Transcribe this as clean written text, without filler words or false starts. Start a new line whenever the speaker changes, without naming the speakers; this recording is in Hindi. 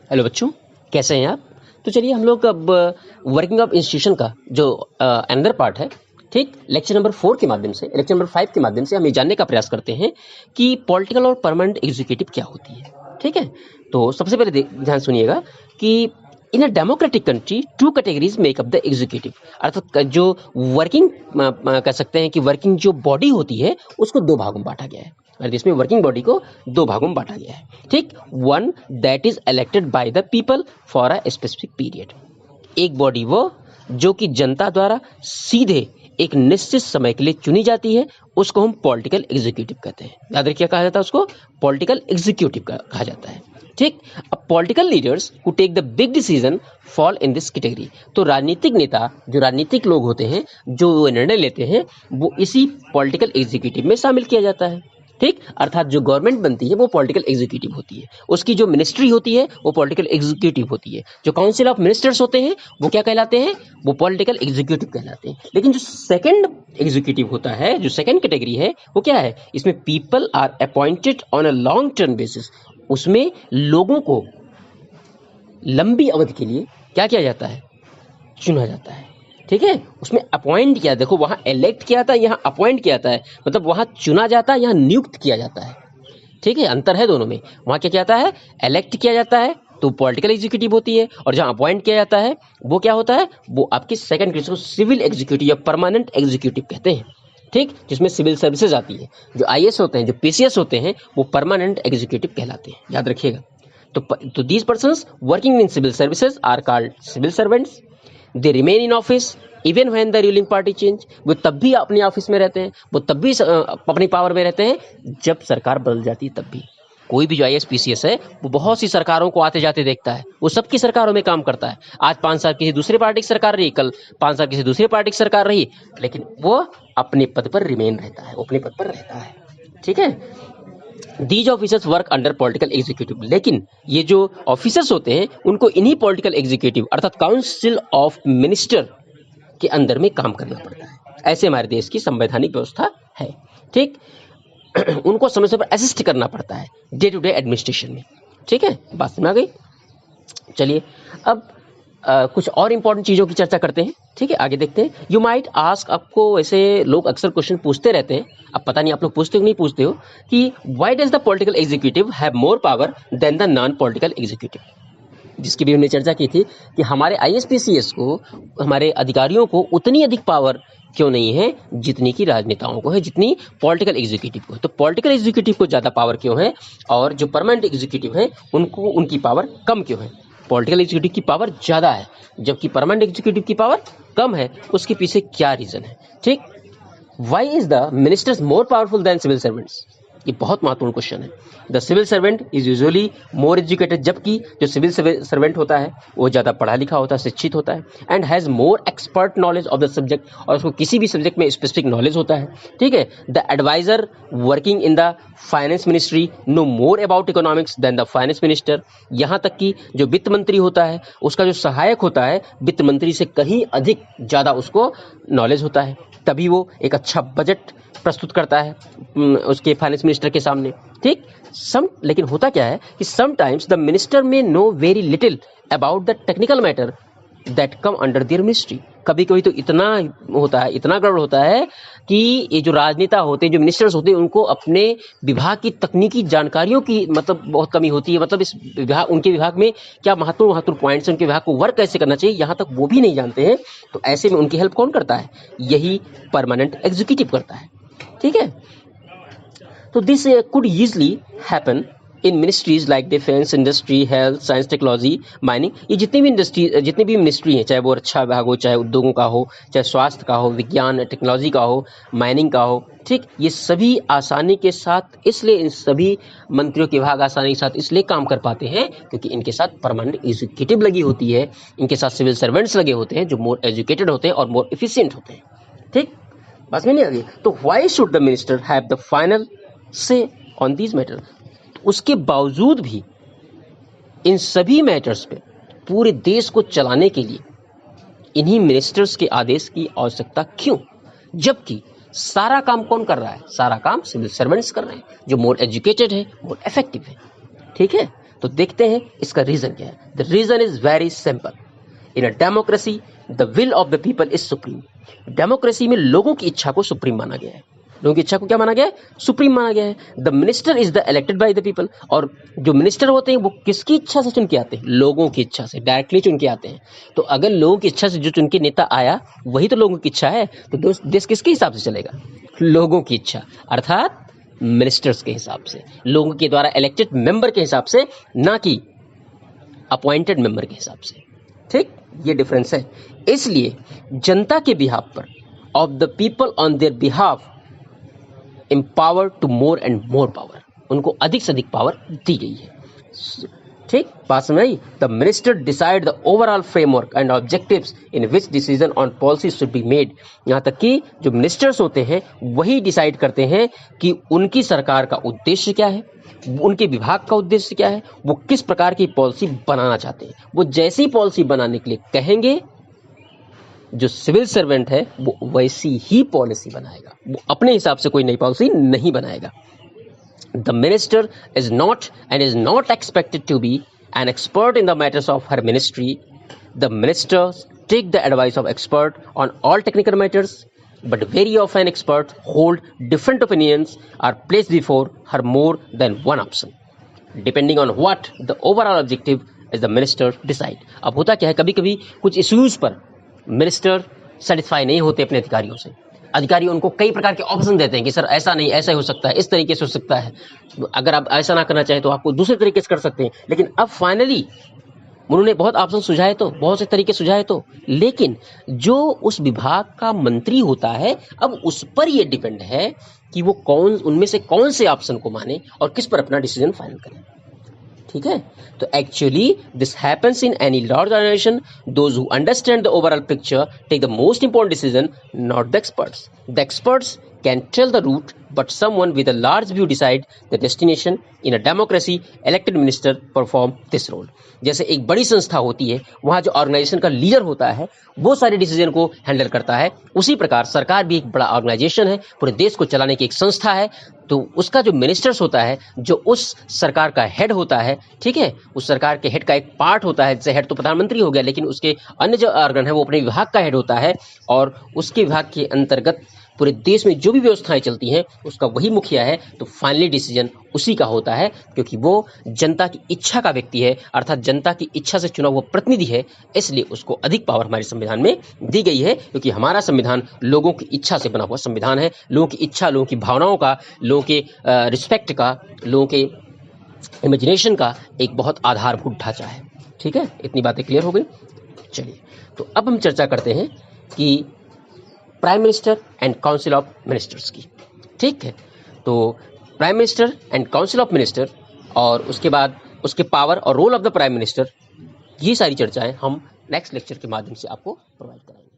हेलो बच्चों, कैसे हैं आप? तो चलिए हम लोग अब वर्किंग ऑफ इंस्टीट्यूशन का जो अनदर पार्ट है, ठीक, लेक्चर नंबर 4 के माध्यम से, लेक्चर नंबर 5 के माध्यम से हम ये जानने का प्रयास करते हैं कि पॉलिटिकल और परमानेंट एग्जीक्यूटिव क्या होती है। ठीक है, तो सबसे पहले ध्यान सुनिएगा कि in a democratic country two categories make up the executive, अर्थात जो वर्किंग कह सकते हैं कि वर्किंग जो बॉडी होती है उसको दो भागों में बांटा गया है। और इसमें वर्किंग बॉडी को दो भागों में बांटा गया है। ठीक, one that is elected by the people for a specific period, एक बॉडी वो जो कि जनता द्वारा सीधे एक निश्चित समय के लिए चुनी जाती है, उसको हम पॉलिटिकल एग्जीक्यूटिव कहते हैं। याद रखिए, कहा जाता है उसको पॉलिटिकल एग्जीक्यूटिव कहा जाता है। ठीक, अब political leaders who take the big decision fall in this category. तो राजनीतिक नेता, जो राजनीतिक लोग होते हैं, जो निर्णय लेते हैं, वो इसी पॉलिटिकल एग्जीक्यूटिव में शामिल किया जाता है। ठीक, अर्थात जो गवर्नमेंट बनती है वो पॉलिटिकल एग्जीक्यूटिव होती है, उसकी जो मिनिस्ट्री होती है वो पॉलिटिकल एग्जीक्यूटिव होती है, जो काउंसिल ऑफ मिनिस्टर्स होते हैं वो क्या कहलाते हैं? वो पॉलिटिकल एग्जीक्यूटिव कहलाते हैं। लेकिन जो सेकंड एग्जीक्यूटिव होता है, जो सेकंड कैटेगरी है, वो क्या है? इसमें people are appointed on a long term basis, उसमें लोगों को लंबी अवधि के लिए क्या किया जाता है? चुना जाता है। ठीक है, उसमें अपॉइंट किया, देखो वहां इलेक्ट किया था, यहाँ अपॉइंट किया था, मतलब वहां चुना जाता है, यहाँ नियुक्त किया जाता है। ठीक है, अंतर है दोनों में। वहां क्या जाता है? इलेक्ट किया जाता है तो पॉलिटिकल एग्जीक्यूटिव होती है, और जहां अपॉइंट किया जाता है वो क्या होता है? वो आपकी सेकंड कैटेगरी को सिविल एग्जीक्यूटिव या परमानेंट एग्जीक्यूटिव कहते हैं। ठीक, जिसमें सिविल सर्विसेज आती है। जो आईएएस होते हैं, जो पीसीएस होते हैं, वो परमानेंट एग्जीक्यूटिव कहलाते हैं, याद रखिएगा। तो these persons working in civil services are called civil servants. They remain in office even when the ruling party change, वो तब भी अपने ऑफिस में रहते हैं, वो तब भी अपनी पावर में रहते हैं जब सरकार बदल जाती है तब भी। कोई भी जो आईएएस पीसीएस है वो बहुत सी सरकारों को आते जाते देखता है, वो सबकी सरकारों में काम करता है। आज 5 साल किसी दूसरी पार्टी की सरकार रही, कल 5 साल किसी दूसरी पार्टी की सरकार रही, लेकिन वो अपने पद पर रिमेन रहता है, वो अपने पद पर रहता है। ठीक है, these officers work under political executive, लेकिन ये जो ऑफिसर्स होते हैं उनको इन्हीं पॉलिटिकल एग्जीक्यूटिव अर्थात काउंसिल ऑफ मिनिस्टर के अंदर में काम करना पड़ता है। ऐसे हमारे देश की संवैधानिक व्यवस्था है। ठीक, उनको समय समय पर असिस्ट करना पड़ता है डे टू डे एडमिनिस्ट्रेशन में। ठीक है, बात समझ आ गई? चलिए अब कुछ और इंपॉर्टेंट चीजों की चर्चा करते हैं। ठीक है, आगे देखते हैं। यू माइट आस्क, आपको वैसे लोग अक्सर क्वेश्चन पूछते रहते हैं, अब पता नहीं आप लोग पूछते हो नहीं पूछते हो, कि why does the political executive have more power than the non political executive, जिसकी भी हमने चर्चा की थी कि हमारे आईएएस को, हमारे अधिकारियों को उतनी अधिक पावर क्यों नहीं है जितनी की राजनेताओं को है, जितनी पॉलिटिकल एग्जीक्यूटिव को है। तो पॉलिटिकल एग्जीक्यूटिव को ज़्यादा पावर क्यों है, और जो परमानेंट एग्जीक्यूटिव है उनको उनकी पावर कम क्यों है? पॉलिटिकल एग्जीक्यूटिव की पावर ज़्यादा है जबकि परमानेंट एग्जीक्यूटिव की पावर कम है, उसके पीछे क्या रीज़न है? ठीक, why is the ministers more powerful than civil servants? ये बहुत महत्वपूर्ण क्वेश्चन है। The civil servant is usually more educated, जबकि जो सिविल सर्वेंट होता है वो ज़्यादा पढ़ा लिखा होता है, शिक्षित होता है, and has more expert knowledge of the subject, और उसको किसी भी सब्जेक्ट में स्पेसिफिक नॉलेज होता है। ठीक है, the adviser working in the finance ministry know more about economics than the finance minister, यहाँ तक कि जो वित्त मंत्री होता है उसका जो सहायक होता है वित्त मंत्री से कहीं अधिक ज़्यादा उसको नॉलेज होता है, तभी वो एक अच्छा बजट प्रस्तुत करता है उसके फाइनेंस मिनिस्टर के सामने। ठीक, लेकिन होता क्या है कि समटाइम्स द मिनिस्टर में know very little about the technical matter that come under their ministry. कभी कभी तो इतना होता है, इतना गड़बड़ होता है कि ये जो राजनेता होते हैं, जो मिनिस्टर्स होते हैं, उनको अपने विभाग की तकनीकी जानकारियों की मतलब बहुत कमी होती है, मतलब इस विभाग, उनके विभाग में क्या महत्वपूर्ण पॉइंट्स, उनके विभाग को वर्क कैसे करना चाहिए, यहाँ तक वो भी नहीं जानते हैं। तो ऐसे में उनकी हेल्प कौन करता है? यही परमानेंट एग्जीक्यूटिव करता है। ठीक है, तो this could easily happen in ministries like defence, industry, health, science, technology, mining. ये जितनी भी मिनिस्ट्री हैं, चाहे वो रक्षा विभाग हो, चाहे उद्योगों का हो, चाहे स्वास्थ्य का हो, विज्ञान टेक्नोलॉजी का हो, माइनिंग का हो, ठीक, ये सभी आसानी के साथ, इसलिए इन सभी मंत्रियों के विभाग आसानी के साथ इसलिए काम कर पाते हैं क्योंकि इनके साथ परमानेंट एग्जीक्यूटिव लगी होती है, इनके साथ सिविल सर्वेंट्स लगे होते हैं जो मोर एजुकेटेड होते हैं और मोर एफिशिएंट होते हैं। ठीक, बस में नहीं आ गई। तो why should the minister have the final से ऑन दीज मैटर? उसके बावजूद भी इन सभी मैटर्स पे पूरे देश को चलाने के लिए इन्हीं मिनिस्टर्स के आदेश की आवश्यकता क्यों, जबकि सारा काम कौन कर रहा है? सारा काम सिविल सर्वेंट्स कर रहे हैं जो मोर एजुकेटेड है, मोर इफेक्टिव है। ठीक है, तो देखते हैं इसका रीजन क्या है। The reason is very simple. In a democracy the will of the people is supreme. Democracy में लोगों की इच्छा को सुप्रीम माना गया है। लोगों की इच्छा को क्या माना गया है? सुप्रीम माना गया है। The minister is the elected by the people. और जो मिनिस्टर होते हैं वो किसकी इच्छा से चुन के आते हैं? लोगों की इच्छा से डायरेक्टली चुन के आते हैं। तो अगर लोगों की इच्छा से जो चुन के नेता आया वही तो लोगों की इच्छा है, तो देश किसके हिसाब से चलेगा? लोगों की इच्छा, अर्थात मिनिस्टर्स के हिसाब से, लोगों के द्वारा इलेक्टेड मेंबर के हिसाब से, ना कि अपॉइंटेड मेंबर के हिसाब से। ठीक, ये डिफरेंस है। इसलिए जनता के बिहाफ पर, of the people on their behalf, empower to more and more power, उनको अधिक से अधिक पावर दी गई है। ठीक, बात समझ आई? The minister decide the overall framework and objectives in which decision on policy should be made. यहाँ तक कि जो मिनिस्टर्स होते हैं वही डिसाइड करते हैं कि उनकी सरकार का उद्देश्य क्या है, उनके विभाग का उद्देश्य क्या है, वो किस प्रकार की पॉलिसी बनाना चाहते हैं। वो जैसी पॉलिसी बनाने के लिए कहेंगे, जो सिविल सर्वेंट है वो वैसी ही पॉलिसी बनाएगा, वो अपने हिसाब से कोई नई पॉलिसी नहीं बनाएगा। The minister is not expected to be an expert in the matters of her ministry. The ministers take the advice of expert on all technical matters, but very often experts hold different opinions are placed before her more than one option, depending on what the overall objective is the minister decide. अब होता क्या है, कभी कभी कुछ इश्यूज पर मिनिस्टर सेटिस्फाई नहीं होते अपने अधिकारियों से। अधिकारी उनको कई प्रकार के ऑप्शन देते हैं कि सर ऐसा नहीं, ऐसा हो सकता है, इस तरीके से हो सकता है, अगर आप ऐसा ना करना चाहें तो आपको दूसरे तरीके से कर सकते हैं। लेकिन अब फाइनली उन्होंने बहुत ऑप्शन सुझाए, तो बहुत से तरीके सुझाए, तो लेकिन जो उस विभाग का मंत्री होता है, अब उस पर ये डिपेंड है कि वो उनमें से कौन से ऑप्शन को माने और किस पर अपना डिसीजन फाइनल करें। ठीक है, तो actually this happens in any large organisation. Those who understand the overall picture take the most important decision, not the experts. The experts can tell the route, but someone with a large view decide the destination. In a democracy, elected minister perform this role. जैसे एक बड़ी संस्था होती है, वहाँ जो ऑर्गेनाइजेशन का लीडर होता है वो सारे डिसीजन को हैंडल करता है, उसी प्रकार सरकार भी एक बड़ा ऑर्गेनाइजेशन है, पूरे देश को चलाने की एक संस्था है। तो उसका जो मिनिस्टर्स होता है, जो उस सरकार का हेड होता है, ठीक है, उस सरकार के हेड का एक पार्ट होता है, जैसे हेड तो प्रधानमंत्री हो गया, लेकिन उसके अन्य जो ऑर्गन है वो अपने विभाग का हेड होता है, और उसके विभाग के अंतर्गत पूरे देश में जो भी व्यवस्थाएं चलती हैं उसका वही मुखिया है। तो फाइनली डिसीजन उसी का होता है, क्योंकि वो जनता की इच्छा का व्यक्ति है, अर्थात जनता की इच्छा से चुना हुआ प्रतिनिधि है, इसलिए उसको अधिक पावर हमारे संविधान में दी गई है। क्योंकि हमारा संविधान लोगों की इच्छा से बना हुआ संविधान है, लोगों की इच्छा, लोगों की भावनाओं का, लोगों के रिस्पेक्ट का, लोगों के इमेजिनेशन का एक बहुत आधारभूत ढांचा है। ठीक है, इतनी बातें क्लियर हो गई। चलिए, तो अब हम चर्चा करते हैं कि prime minister and council of ministers की। ठीक है, तो prime minister and council of minister, और उसके बाद उसके पावर और role of the prime minister, ये सारी चर्चाएं हम नेक्स्ट लेक्चर के माध्यम से आपको प्रोवाइड कराएंगे।